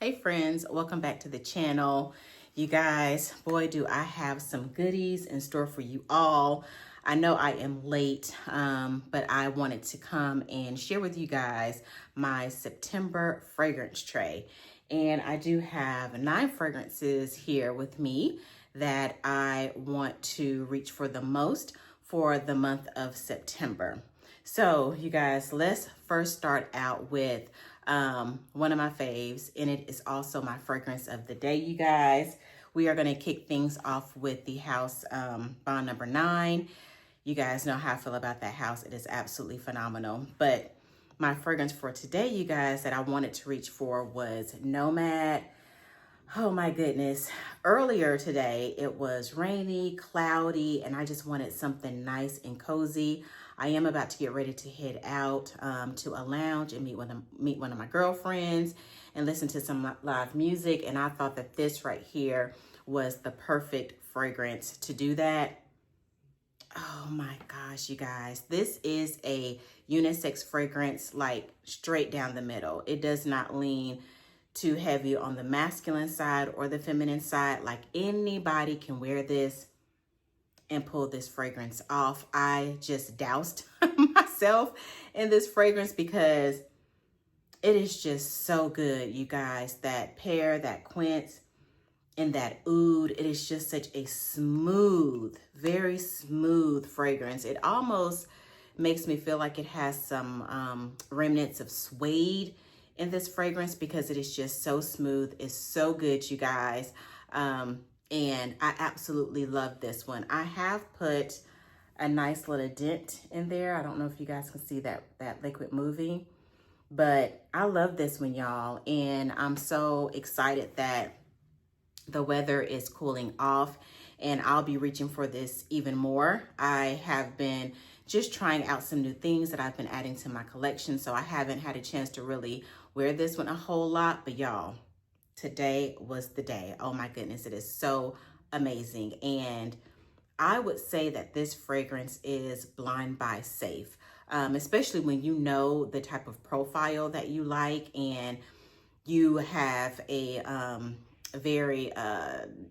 Hey friends, welcome back to the channel. You guys, boy, do I have some goodies in store for you all. I know I am late, but I wanted to come and share with you guys my September fragrance tray. And I do have 9 fragrances here with me that I want to reach for the most for the month of September. So you guys, let's first start out with one of my faves, and it is also my fragrance of the day, you guys. We are going to kick things off with the house Bond number 9. You guys know how I feel about that house. It is absolutely phenomenal. But my fragrance for today, you guys, that I wanted to reach for was Nomad. Oh my goodness. Earlier today, it was rainy, cloudy, and I just wanted something nice and cozy. I am about to get ready to head out to a lounge and meet one of my girlfriends and listen to some live music. And I thought that this right here was the perfect fragrance to do that. Oh my gosh, you guys. This is a unisex fragrance, like straight down the middle. It does not lean too heavy on the masculine side or the feminine side. Like anybody can wear this and pull this fragrance off. I just doused myself in this fragrance because it is just so good, you guys. That pear, that quince, and that oud, it is just such a smooth, very smooth fragrance. It almost makes me feel like it has some remnants of suede in this fragrance because it is just so smooth. It's so good, you guys. And I absolutely love this one. I have put a nice little dent in there. I don't know if you guys can see that liquid moving, but I love this one, y'all. And I'm so excited that the weather is cooling off and I'll be reaching for this even more. I have been just trying out some new things that I've been adding to my collection, so I haven't had a chance to really wear this one a whole lot, but y'all, today was the day. Oh my goodness, it is so amazing. And I would say that this fragrance is blind buy safe, especially when you know the type of profile that you like and you have a very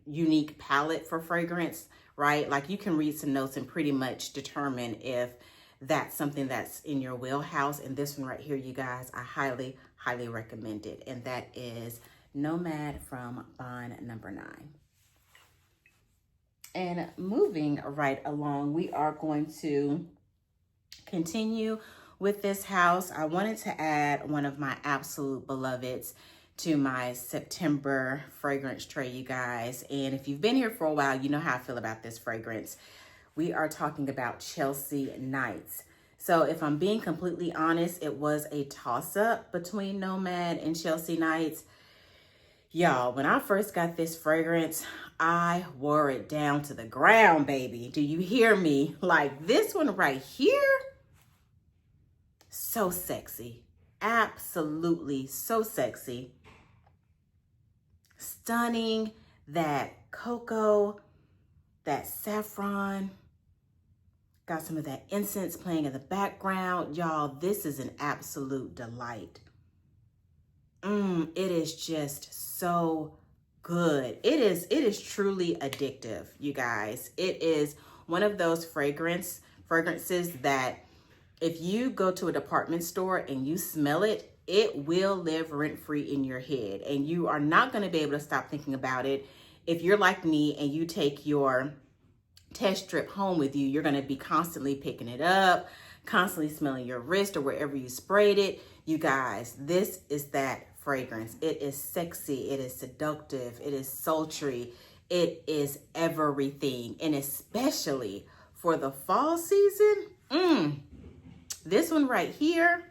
unique palette for fragrance, right? Like you can read some notes and pretty much determine if that's something that's in your wheelhouse. And this one right here, you guys, I highly, highly recommend it. And that is Nomad from Bond number 9. And moving right along, we are going to continue with this house. I wanted to add one of my absolute beloveds to my September fragrance tray, you guys. And if you've been here for a while, you know how I feel about this fragrance. We are talking about Chelsea Nights. So if I'm being completely honest, it was a toss-up between Nomad and Chelsea Nights. Y'all, when I first got this fragrance, I wore it down to the ground, baby. Do you hear me? Like this one right here, so sexy. Absolutely so sexy. Stunning. That cocoa, that saffron, got some of that incense playing in the background. Y'all, this is an absolute delight. It is just so good. It is truly addictive, you guys. It is one of those fragrances that if you go to a department store and you smell it, it will live rent-free in your head. And you are not going to be able to stop thinking about it. If you're like me and you take your test strip home with you, you're going to be constantly picking it up, constantly smelling your wrist or wherever you sprayed it. You guys, this is that fragrance. It is sexy. It is seductive. It is sultry. It is everything. And especially for the fall season, this one right here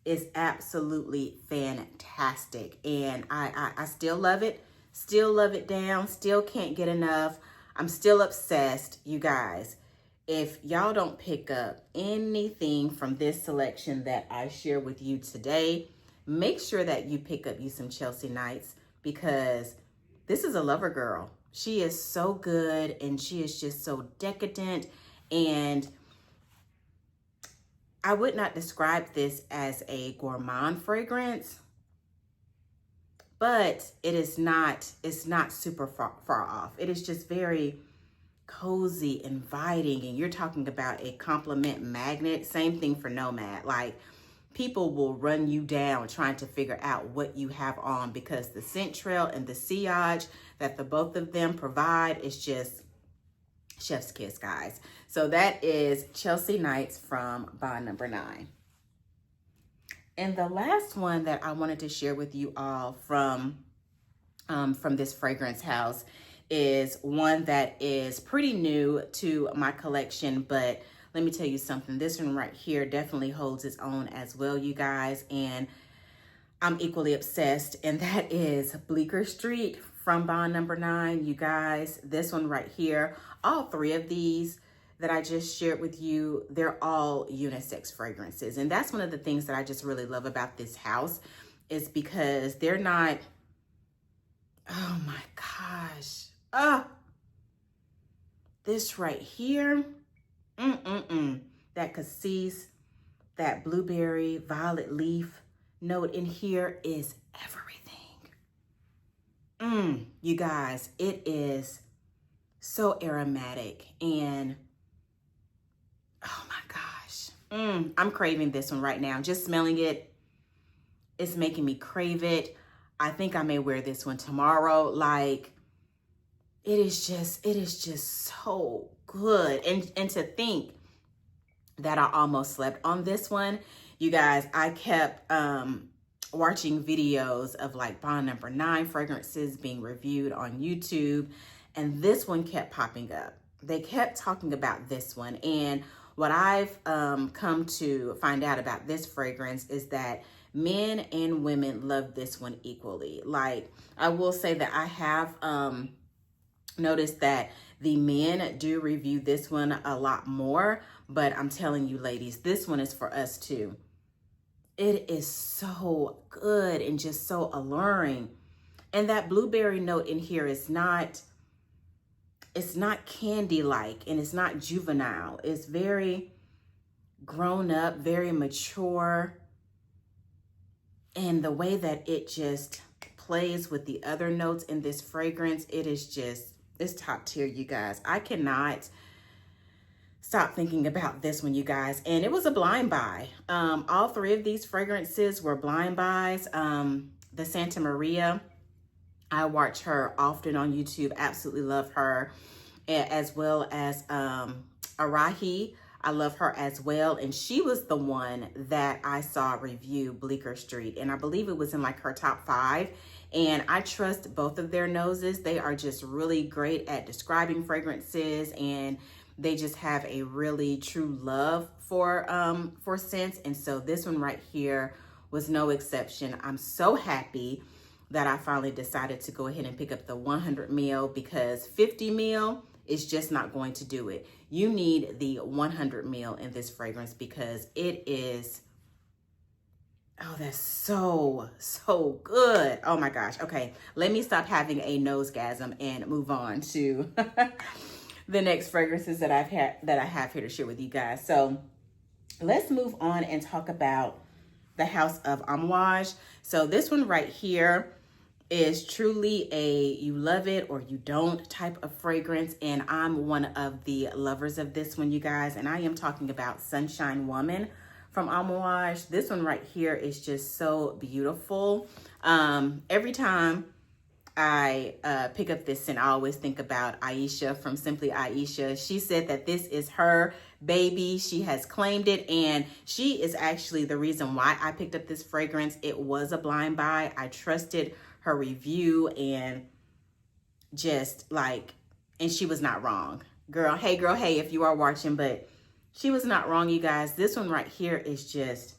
is absolutely fantastic. And I still love it. Still love it down. Still can't get enough. I'm still obsessed, you guys. If y'all don't pick up anything from this selection that I share with you today, make sure that you pick up you some Chelsea Nights because this is a lover girl. She is so good and she is just so decadent. And I would not describe this as a gourmand fragrance, but it's not super far off. It is just very cozy, inviting, and you're talking about a compliment magnet. Same thing for Nomad. Like, people will run you down trying to figure out what you have on, because the scent trail and the sillage that the both of them provide is just chef's kiss, guys. So that is Chelsea Knights from Bond Number 9. And the last one that I wanted to share with you all from this fragrance house is one that is pretty new to my collection, but let me tell you something. This one right here definitely holds its own as well, you guys, and I'm equally obsessed, and that is Bleecker Street from Bond Number 9, you guys. This one right here, all three of these that I just shared with you, they're all unisex fragrances. And that's one of the things that I just really love about this house, is because they're not, oh my gosh. This right here, that cassis, that blueberry, violet leaf note in here is everything. You guys, it is so aromatic, and oh my gosh, I'm craving this one right now. Just smelling it, it's making me crave it. I think I may wear this one tomorrow. Like, it is just so good. And to think that I almost slept on this one, you guys. I kept watching videos of like Bond Number 9 fragrances being reviewed on YouTube, and this one kept popping up. They kept talking about this one, and what I've come to find out about this fragrance is that men and women love this one equally. Like, I will say that I have noticed that the men do review this one a lot more, but I'm telling you, ladies, this one is for us too. It is so good and just so alluring. And that blueberry note in here is not, it's not candy-like, and it's not juvenile. It's very grown up, very mature. And the way that it just plays with the other notes in this fragrance, it is just, it's top tier, you guys. I cannot stop thinking about this one, you guys. And it was a blind buy. All three of these fragrances were blind buys. The Santa Maria, I watch her often on YouTube, absolutely love her, as well as Arahi. I love her as well. And she was the one that I saw review Bleecker Street, and I believe it was in like her top 5. And I trust both of their noses. They are just really great at describing fragrances, and they just have a really true love for scents. And so this one right here was no exception. I'm so happy that I finally decided to go ahead and pick up the 100 ml, because 50 ml is just not going to do it. You need the 100 ml in this fragrance, because it is, oh, that's so, so good. Oh my gosh. Okay, let me stop having a nosegasm and move on to the next fragrances that I have here to share with you guys. So let's move on and talk about the House of Amouage. So this one right here is truly a you love it or you don't type of fragrance, and I'm one of the lovers of this one, you guys. And I am talking about Sunshine Woman from Amouage. This one right here is just so beautiful. Every time I pick up this scent, I always think about Aisha from Simply Aisha. She said that this is her baby. She has claimed it, and she is actually the reason why I picked up this fragrance. It was a blind buy. I trusted her review, and just like, and she was not wrong. Girl, hey, if you are watching, but she was not wrong, you guys. This one right here is just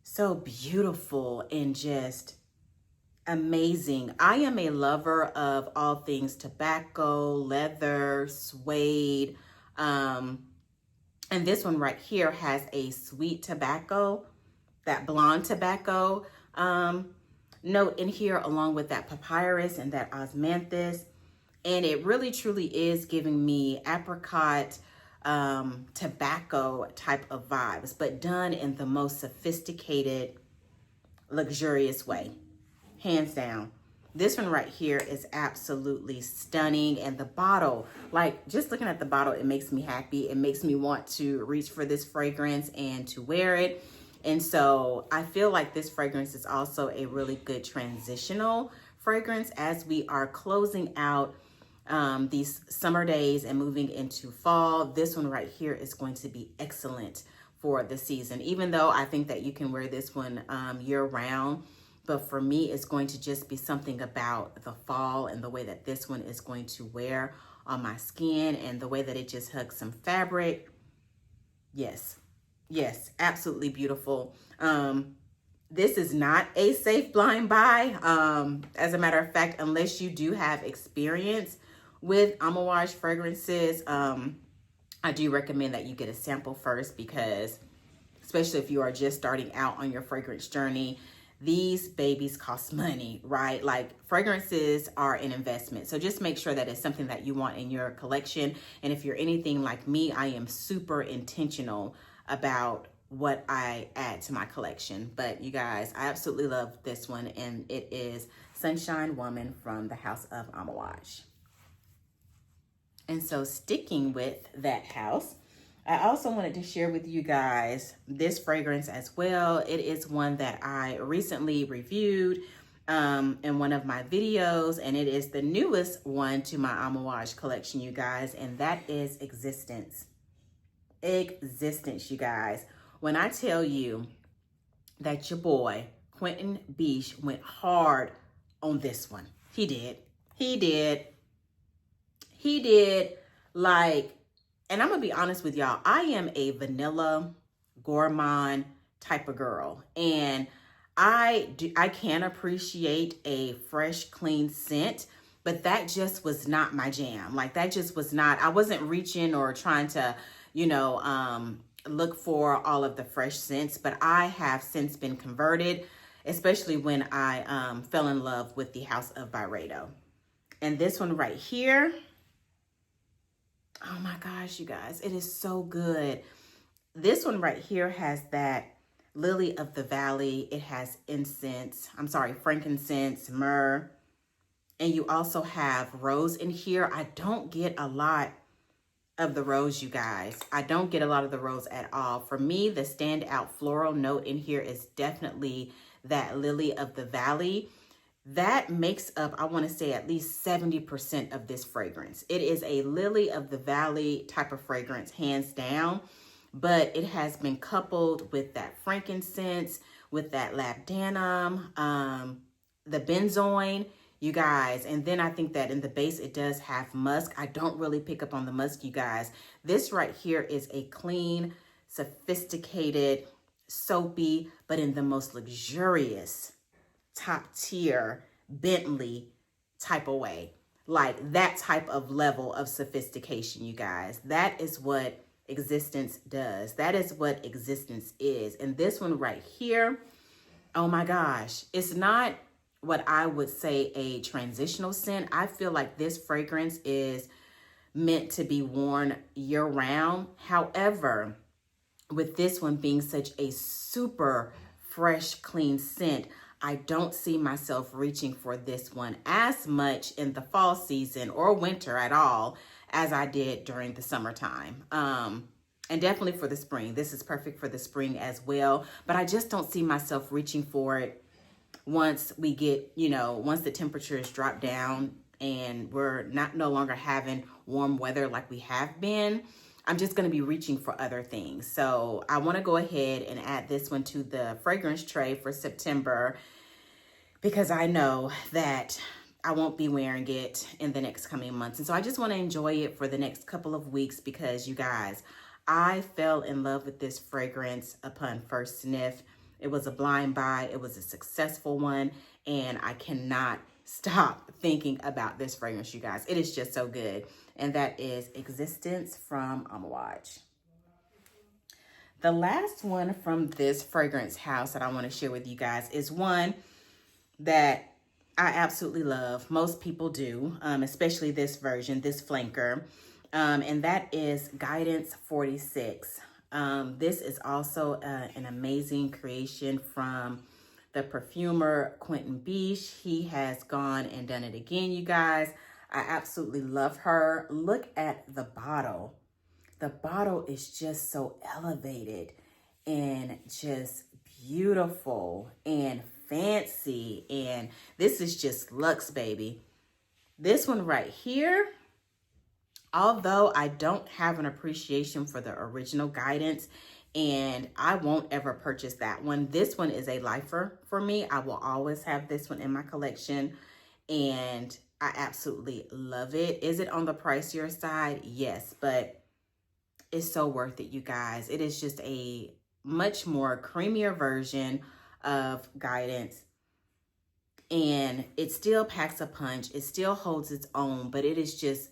so beautiful and just amazing. I am a lover of all things tobacco, leather, suede. And this one right here has a sweet tobacco, that blonde tobacco note in here, along with that papyrus and that osmanthus. And it really truly is giving me apricot tobacco type of vibes, but done in the most sophisticated, luxurious way. hands down. This one right here is absolutely stunning. And the bottle, like just looking at the bottle, it makes me happy. It makes me want to reach for this fragrance and to wear it. And so I feel like this fragrance is also a really good transitional fragrance as we are closing out these summer days and moving into fall. This one right here is going to be excellent for the season, even though I think that you can wear this one year round. But for me, it's going to just be something about the fall and the way that this one is going to wear on my skin and the way that it just hugs some fabric. Yes, yes, absolutely beautiful. This is not a safe blind buy. As a matter of fact, unless you do have experience with Amouage fragrances, I do recommend that you get a sample first, because especially if you are just starting out on your fragrance journey, these babies cost money, right? Like, fragrances are an investment. So just make sure that it's something that you want in your collection. And if you're anything like me, I am super intentional about what I add to my collection. But you guys, I absolutely love this one, and it is Sunshine Woman from the House of Amouage. And so sticking with that house, I also wanted to share with you guys this fragrance as well. It is one that I recently reviewed in one of my videos, and it is the newest one to my Amouage collection, you guys, and that is Existence. Existence, you guys. When I tell you that your boy, Quentin Biche, went hard on this one, he did. He did. He did. Like, and I'm gonna be honest with y'all, I am a vanilla gourmand type of girl, and I can appreciate a fresh, clean scent, but that just was not my jam. Like, that just was not, I wasn't reaching or trying to, you know, look for all of the fresh scents, but I have since been converted, especially when I fell in love with the House of Byredo. And this one right here, oh my gosh, you guys, it is so good. This one right here has that lily of the valley. It has frankincense, myrrh, and you also have rose in here. I don't get a lot of the rose, you guys. I don't get a lot of the rose at all. For me, the standout floral note in here is definitely that lily of the valley. That makes up, I want to say, at least 70% of this fragrance. It is a lily of the valley type of fragrance, hands down, but it has been coupled with that frankincense, with that labdanum, the benzoin, you guys. And then I think that in the base, it does have musk. I don't really pick up on the musk, you guys. This right here is a clean, sophisticated, soapy, but in the most luxurious, top tier Bentley type of way. Like, that type of level of sophistication, you guys. That is what Existence does. That is what Existence is. And this one right here, oh my gosh, it's not what I would say a transitional scent. I feel like this fragrance is meant to be worn year round. However, with this one being such a super fresh, clean scent, I don't see myself reaching for this one as much in the fall season or winter at all as I did during the summertime. And definitely for the spring. This is perfect for the spring as well. But I just don't see myself reaching for it once we get, you know, once the temperatures drop down and we're no longer having warm weather like we have been. I'm just going to be reaching for other things. So I want to go ahead and add this one to the fragrance tray for September, because I know that I won't be wearing it in the next coming months. And so I just want to enjoy it for the next couple of weeks, because you guys, I fell in love with this fragrance upon first sniff. It was a blind buy. It was a successful one. And I cannot stop thinking about this fragrance, you guys. It is just so good. And that is Existence from Amouage. The last one from this fragrance house that I want to share with you guys is one that I absolutely love. Most people do, especially this version, this flanker. And that is Guidance 46. This is also an amazing creation from the perfumer, Quentin Biche. He has gone and done it again, you guys. I absolutely love her. Look at the bottle. The bottle is just so elevated and just beautiful and fancy. And this is just luxe, baby. This one right here, although I don't have an appreciation for the original Guidance, and I won't ever purchase that one. This one is a lifer for me. I will always have this one in my collection, and I absolutely love it. Is it on the pricier side? Yes, but it's so worth it, you guys. It is just a much more creamier version of Guidance, and it still packs a punch. It still holds its own, but it's just,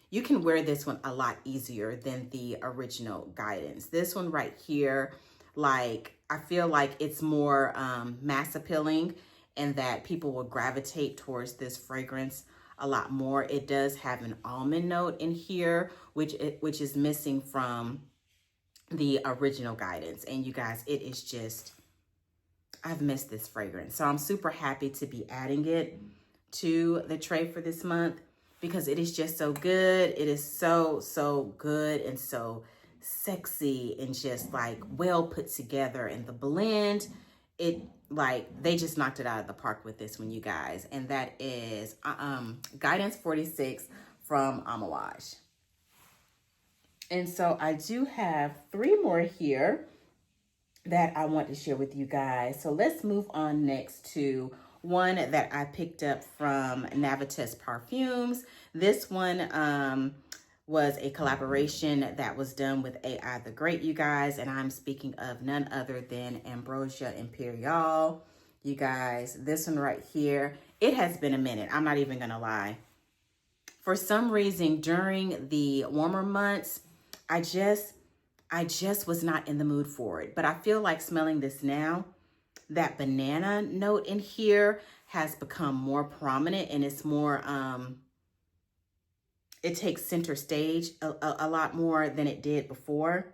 you can wear this one a lot easier than the original Guidance. This one right here, like, I feel like it's more mass appealing, and that people will gravitate towards this fragrance a lot more. It does have an almond note in here, which is missing from the original Guidance. And you guys, it is just, I've missed this fragrance. So I'm super happy to be adding it to the tray for this month, because it is just so good. It is so good and so sexy and just like well put together. And the blend, they just knocked it out of the park with this one, you guys. And that is Guidance 46 from Amouage. And so I do have 3 more here that I want to share with you guys. So let's move on next to one that I picked up from Navitas Parfums. This one was a collaboration that was done with AI the Great, you guys. And I'm speaking of none other than Ambrosia Imperial. You guys, this one right here, it has been a minute. I'm not even gonna lie. For some reason, during the warmer months, I just was not in the mood for it. But I feel like smelling this now, that banana note in here has become more prominent, and it's more, it takes center stage a lot more than it did before.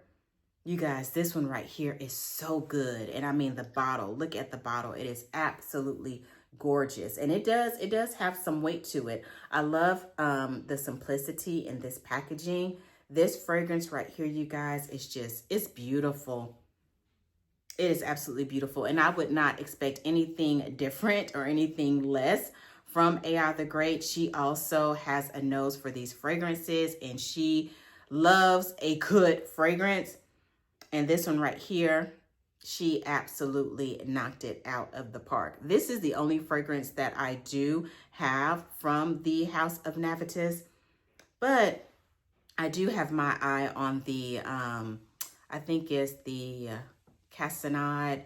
You guys, this one right here is so good. And I mean, the bottle, look at the bottle. It is absolutely gorgeous. And it does have some weight to it. I love the simplicity in this packaging. This fragrance right here, you guys, is just, it's beautiful. It is absolutely beautiful. And I would not expect anything different or anything less from AI the Great. She also has a nose for these fragrances, and she loves a good fragrance. And this one right here, she absolutely knocked it out of the park. This is the only fragrance that I do have from the House of Navitas, but I do have my eye on the, I think it's the Cassonade,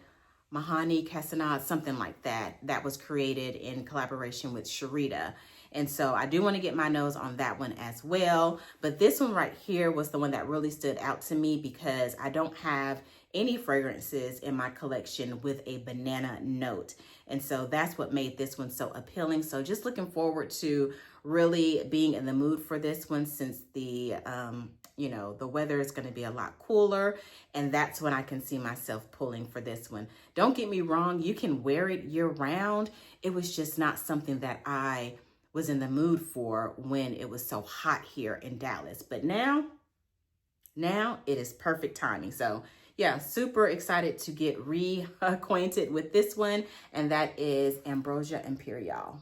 Mahani Cassonade, something like that. That was created in collaboration with Sharita. And so I do want to get my nose on that one as well. But this one right here was the one that really stood out to me, because I don't have any fragrances in my collection with a banana note. And so that's what made this one so appealing. So just looking forward to really being in the mood for this one, since the, you know, the weather is going to be a lot cooler, and that's when I can see myself pulling for this one. Don't get me wrong, you can wear it year round. It was just not something that I was in the mood for when it was so hot here in Dallas. But now it is perfect timing. So yeah, super excited to get reacquainted with this one, and that is Ambrosia Imperial.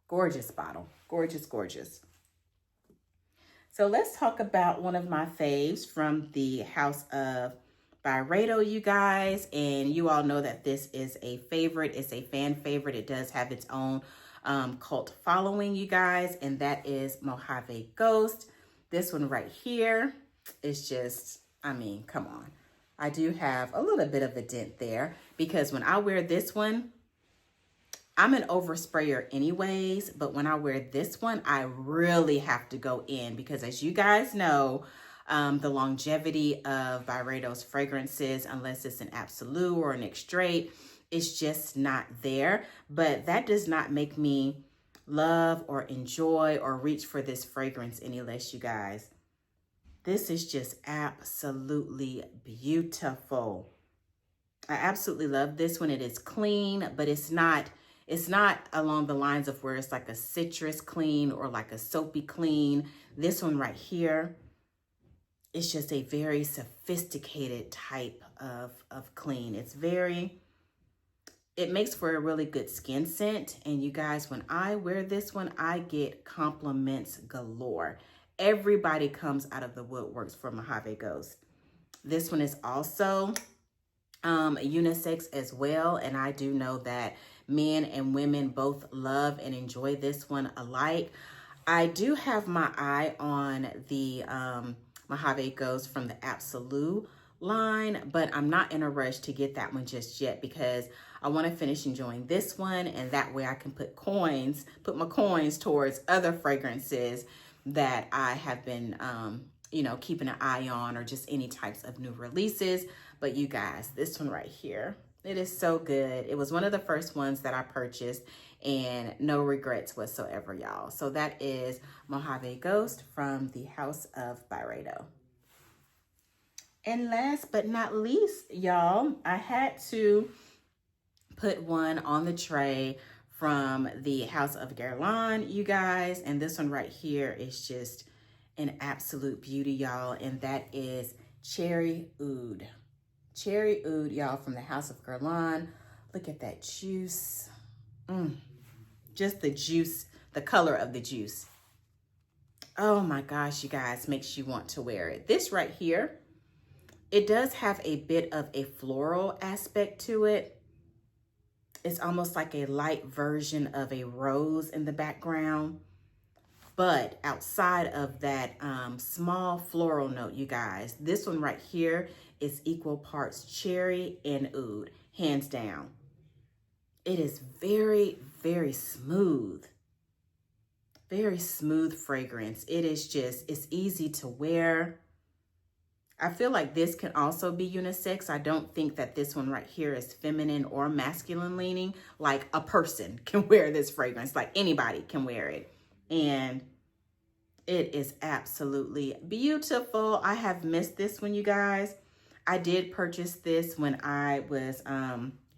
Gorgeous bottle, gorgeous, gorgeous. So let's talk about one of my faves from the House of Byredo, you guys. And you all know that this is a favorite. It's a fan favorite. It does have its own cult following, you guys. And that is Mojave Ghost. This one right here is just, I mean, come on. I do have a little bit of a dent there, because when I wear this one, I'm an oversprayer anyways, but when I wear this one, I really have to go in, because as you guys know, the longevity of Byredo's fragrances, unless it's an Absolute or an Extrait, is just not there. But that does not make me love or enjoy or reach for this fragrance any less, you guys. This is just absolutely beautiful. I absolutely love this one. It is clean, but it's not along the lines of where it's like a citrus clean or like a soapy clean. This one right here, it's just a very sophisticated type of clean. It makes for a really good skin scent. And you guys, when I wear this one, I get compliments galore. Everybody comes out of the woodworks for Mojave Ghost. This one is also unisex as well. And I do know that men and women both love and enjoy this one alike. I do have my eye on the Mojave Ghost from the Absolute line, but I'm not in a rush to get that one just yet because I want to finish enjoying this one, and that way I can put my coins towards other fragrances that I have been, you know, keeping an eye on, or just any types of new releases. But you guys, this one right here, it is so good. It was one of the first ones that I purchased, and no regrets whatsoever, y'all. So that is Mojave Ghost from the House of Byredo. And last but not least, y'all, I had to put one on the tray from the House of Guerlain, you guys. And this one right here is just an absolute beauty, y'all. And that is Cherry Oud. Cherry Oud, y'all, from the House of Guerlain. Look at that juice. Just the juice, the color of the juice. Oh my gosh, you guys, makes you want to wear it. This right here, it does have a bit of a floral aspect to it. It's almost like a light version of a rose in the background. But outside of that small floral note, you guys, this one right here is equal parts cherry and oud, hands down. It is very, very smooth. Very smooth fragrance. It is just, it's easy to wear. I feel like this can also be unisex. I don't think that this one right here is feminine or masculine leaning. Like a person can wear this fragrance. Like anybody can wear it. And it is absolutely beautiful. I have missed this one, you guys. I did purchase this when I was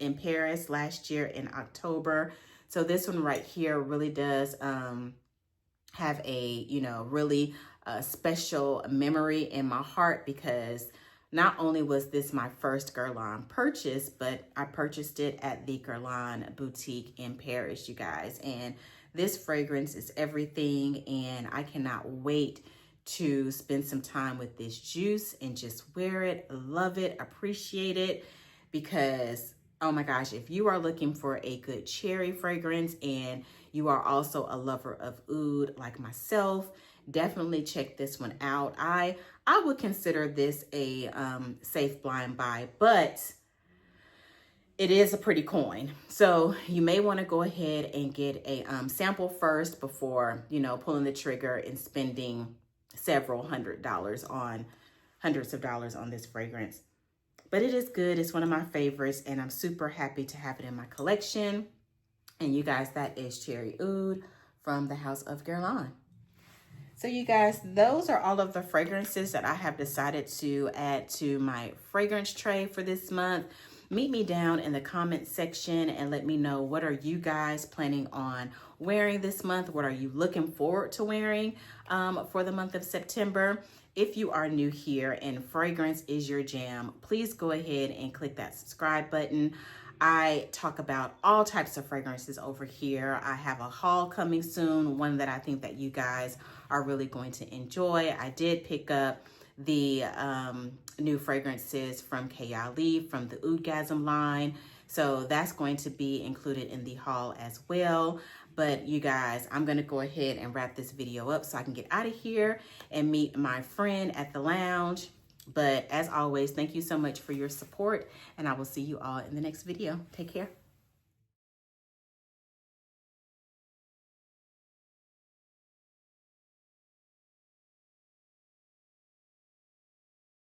in Paris last year in October. So this one right here really does have a, you know, really special memory in my heart, because not only was this my first Guerlain purchase, but I purchased it at the Guerlain boutique in Paris, you guys. And this fragrance is everything, and I cannot wait to spend some time with this juice and just wear it, love it, appreciate it, because oh my gosh, if you are looking for a good cherry fragrance and you are also a lover of oud like myself, definitely check this one out. I would consider this a safe blind buy, but it is a pretty coin. So you may want to go ahead and get a sample first before, you know, pulling the trigger and spending several hundreds of dollars on this fragrance. But it is good. It's one of my favorites, and I'm super happy to have it in my collection. And you guys, that is Cherry Oud from the House of Guerlain. So you guys, those are all of the fragrances that I have decided to add to my fragrance tray for this month. Meet me down in the comment section and let me know, what are you guys planning on wearing this month? What are you looking forward to wearing for the month of September? If you are new here and fragrance is your jam, please go ahead and click that subscribe button. I talk about all types of fragrances over here. I have a haul coming soon, one that I think that you guys are really going to enjoy. I did pick up the new fragrances from Kayali from the Oudgasm line. So that's going to be included in the haul as well. But you guys, I'm gonna go ahead and wrap this video up so I can get out of here and meet my friend at the lounge. But as always, thank you so much for your support, and I will see you all in the next video. Take care.